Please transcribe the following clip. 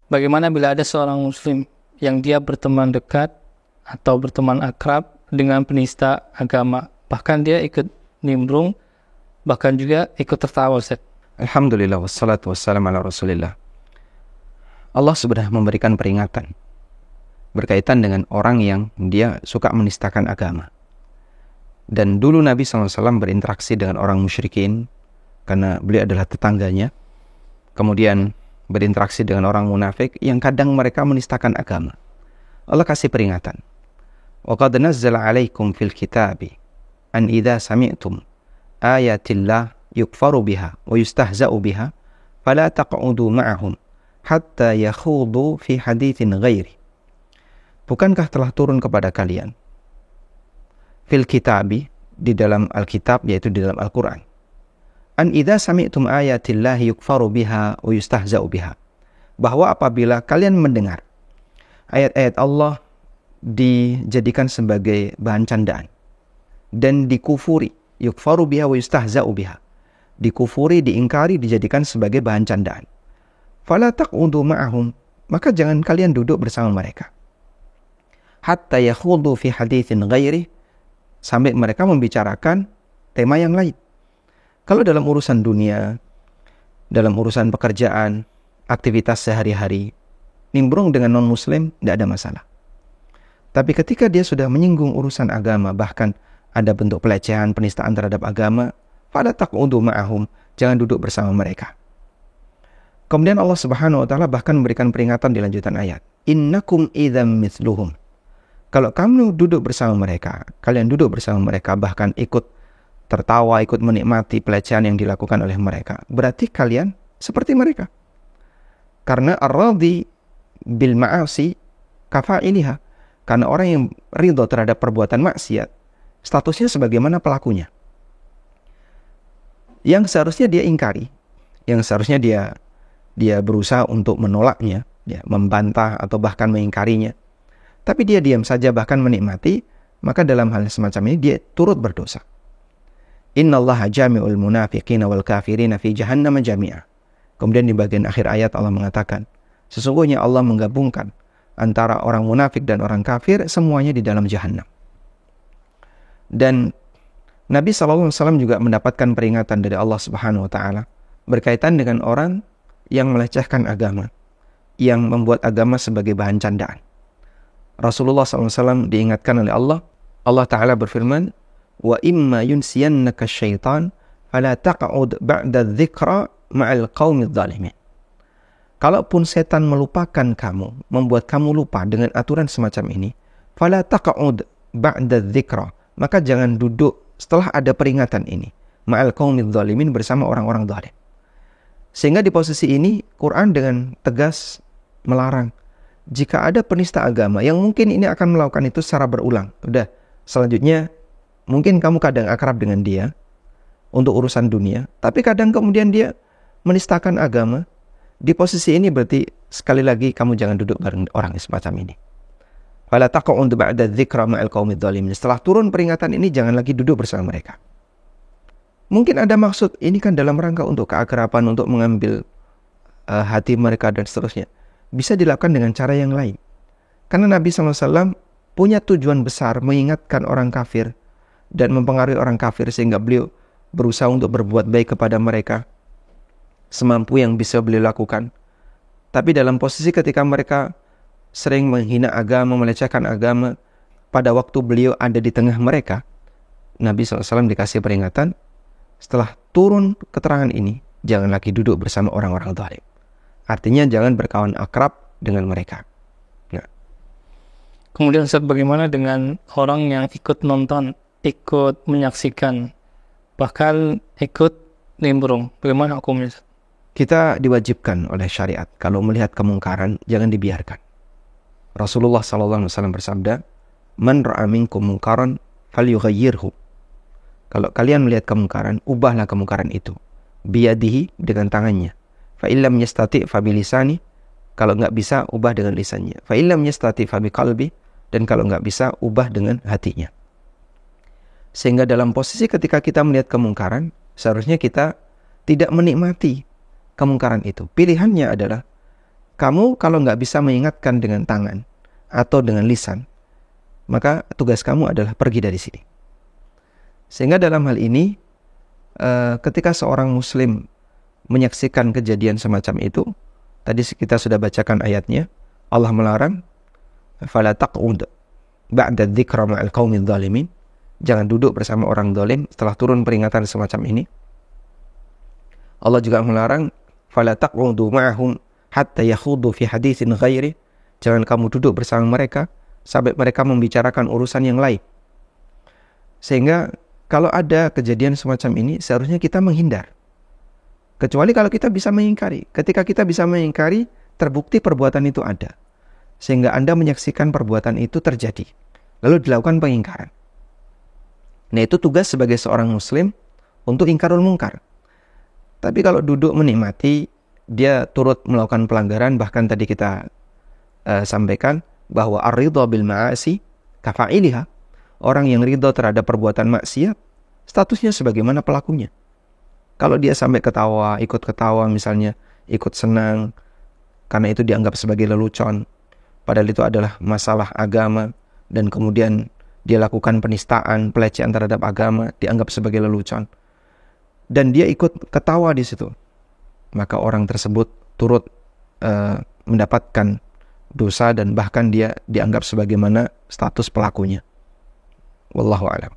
Bagaimana bila ada seorang muslim yang dia berteman dekat atau berteman akrab dengan penista agama, bahkan dia ikut nimbrung, bahkan juga ikut tertawa, Ustaz? Alhamdulillah wassalatu wassalamu ala Rasulillah. Allah sudah memberikan peringatan berkaitan dengan orang yang dia suka menistakan agama. Dan dulu Nabi SAW berinteraksi dengan orang musyrikin karena beliau adalah tetangganya. Kemudian berinteraksi dengan orang munafik yang kadang mereka menistakan agama. Allah kasih peringatan. Wa qad nazzala 'alaikum fil kitabi an idza sami'tum ayatillah yukfaru biha wa yustahza'u biha fala taq'udu ma'ahum hatta yakhudu fi haditsin ghairi. Bukankah telah turun kepada kalian fil kitabi, di dalam Alkitab, yaitu di dalam Al-Quran, an idza sami'tum ayatillahi yukfaru biha wa yustahza'u biha, bahwa apabila kalian mendengar ayat-ayat Allah dijadikan sebagai bahan candaan dan dikufuri, yukfaru biha wa yustahza'u biha, dikufuri, diingkari, dijadikan sebagai bahan candaan, fala taq'udu ma'ahum, maka jangan kalian duduk bersama mereka, hatta yakhudu fi haditsin ghairi, sampai mereka membicarakan tema yang lain. Kalau dalam urusan dunia, dalam urusan pekerjaan, aktivitas sehari-hari, nimbrung dengan non-muslim tidak ada masalah. Tapi ketika dia sudah menyinggung urusan agama, bahkan ada bentuk pelecehan, penistaan terhadap agama, fala taq'udu ma'ahum, jangan duduk bersama mereka. Kemudian Allah Subhanahu wa taala bahkan memberikan peringatan di lanjutan ayat, innakum idzam mithluhum. Kalau kamu duduk bersama mereka, kalian duduk bersama mereka, bahkan ikut tertawa, ikut menikmati pelecehan yang dilakukan oleh mereka, berarti kalian seperti mereka. Karena ar-radhi bil ma'asi kafa'iliha, karena orang yang ridho terhadap perbuatan maksiat, statusnya sebagaimana pelakunya. Yang seharusnya dia ingkari, yang seharusnya dia berusaha untuk menolaknya, ya, membantah atau bahkan mengingkarinya. Tapi dia diam saja, bahkan menikmati, maka dalam hal semacam ini dia turut berdosa. Innallaha jami'ul munafiqina wal kafirina fi jahannam jami'a. Kemudian di bagian akhir ayat Allah mengatakan, sesungguhnya Allah menggabungkan antara orang munafik dan orang kafir semuanya di dalam jahannam. Dan Nabi SAW juga mendapatkan peringatan dari Allah Subhanahu wa taala berkaitan dengan orang yang melecehkan agama, yang membuat agama sebagai bahan candaan. Rasulullah SAW diingatkan oleh Allah. Allah Ta'ala berfirman, wa imma yunsiyannaka syaitan fala taq'ud ba'da dzikra ma'al qaumidz zalimin. Kalaupun setan melupakan kamu, membuat kamu lupa dengan aturan semacam ini, fala taq'ud ba'da dzikra, maka jangan duduk setelah ada peringatan ini, ma'al qaumidz zalimin, bersama orang-orang zalim. Sehingga di posisi ini Quran dengan tegas melarang jika ada penista agama yang mungkin ini akan melakukan itu secara berulang. Udah, selanjutnya mungkin kamu kadang akrab dengan dia untuk urusan dunia, tapi kadang kemudian dia menistakan agama. Di posisi ini berarti sekali lagi kamu jangan duduk bareng orang semacam ini. Fala taq'ud ba'da dzikra ma'al qaumidz zalimin. Setelah turun peringatan ini, jangan lagi duduk bersama mereka. Mungkin ada maksud ini kan dalam rangka untuk keakraban, untuk mengambil hati mereka dan seterusnya. Bisa dilakukan dengan cara yang lain. Karena Nabi SAW punya tujuan besar mengingatkan orang kafir dan mempengaruhi orang kafir, sehingga beliau berusaha untuk berbuat baik kepada mereka semampu yang bisa beliau lakukan. Tapi dalam posisi ketika mereka sering menghina agama, melecehkan agama, pada waktu beliau ada di tengah mereka, Nabi SAW dikasih peringatan, setelah turun keterangan ini, jangan lagi duduk bersama orang-orang zalim. Artinya jangan berkawan akrab dengan mereka. Nah. Kemudian Ustaz, bagaimana dengan orang yang ikut nonton, ikut menyaksikan, bahkan ikut nimbrung? Bagaimana hukumnya? Kita diwajibkan oleh syariat, kalau melihat kemungkaran, jangan dibiarkan. Rasulullah SAW bersabda, man ra'a minkum mungkaran falyughayyirhu. Kalau kalian melihat kemungkaran, ubahlah kemungkaran itu. Biyadihi, dengan tangannya. Fa illam yastati' fa bilisani, kalau enggak bisa ubah dengan lisannya. Fa illam yastati' fa biqalbi, dan kalau enggak bisa ubah dengan hatinya. Sehingga dalam posisi ketika kita melihat kemungkaran, seharusnya kita tidak menikmati kemungkaran itu. Pilihannya adalah kamu kalau nggak bisa mengingatkan dengan tangan atau dengan lisan, maka tugas kamu adalah pergi dari sini. Sehingga dalam hal ini, ketika seorang muslim menyaksikan kejadian semacam itu, tadi kita sudah bacakan ayatnya, Allah melarang, fala taq'ud ba'da dzikra ma'al qaumidz zalimin. Jangan duduk bersama orang zalim setelah turun peringatan semacam ini. Allah juga melarang, fala taq'udu ma'ahum hatta yakhudu fi haditsin ghairi. Jangan kamu duduk bersama mereka sampai mereka membicarakan urusan yang lain. Sehingga kalau ada kejadian semacam ini, seharusnya kita menghindar. Kecuali kalau kita bisa mengingkari. Ketika kita bisa mengingkari, terbukti perbuatan itu ada. Sehingga Anda menyaksikan perbuatan itu terjadi. Lalu dilakukan pengingkaran. Nah, itu tugas sebagai seorang muslim untuk ingkarul mungkar. Tapi kalau duduk menikmati, dia turut melakukan pelanggaran. Bahkan tadi kita sampaikan bahwa ar-ridha bil ma'asi kafa'iliha. Orang yang ridha terhadap perbuatan maksiat, statusnya sebagaimana pelakunya. Kalau dia sampai ketawa, ikut ketawa misalnya, ikut senang, karena itu dianggap sebagai lelucon, padahal itu adalah masalah agama, dan kemudian dia lakukan penistaan, pelecehan terhadap agama, dianggap sebagai lelucon, dan dia ikut ketawa di situ, maka orang tersebut turut mendapatkan dosa dan bahkan dia dianggap sebagaimana status pelakunya. Wallahu a'lam.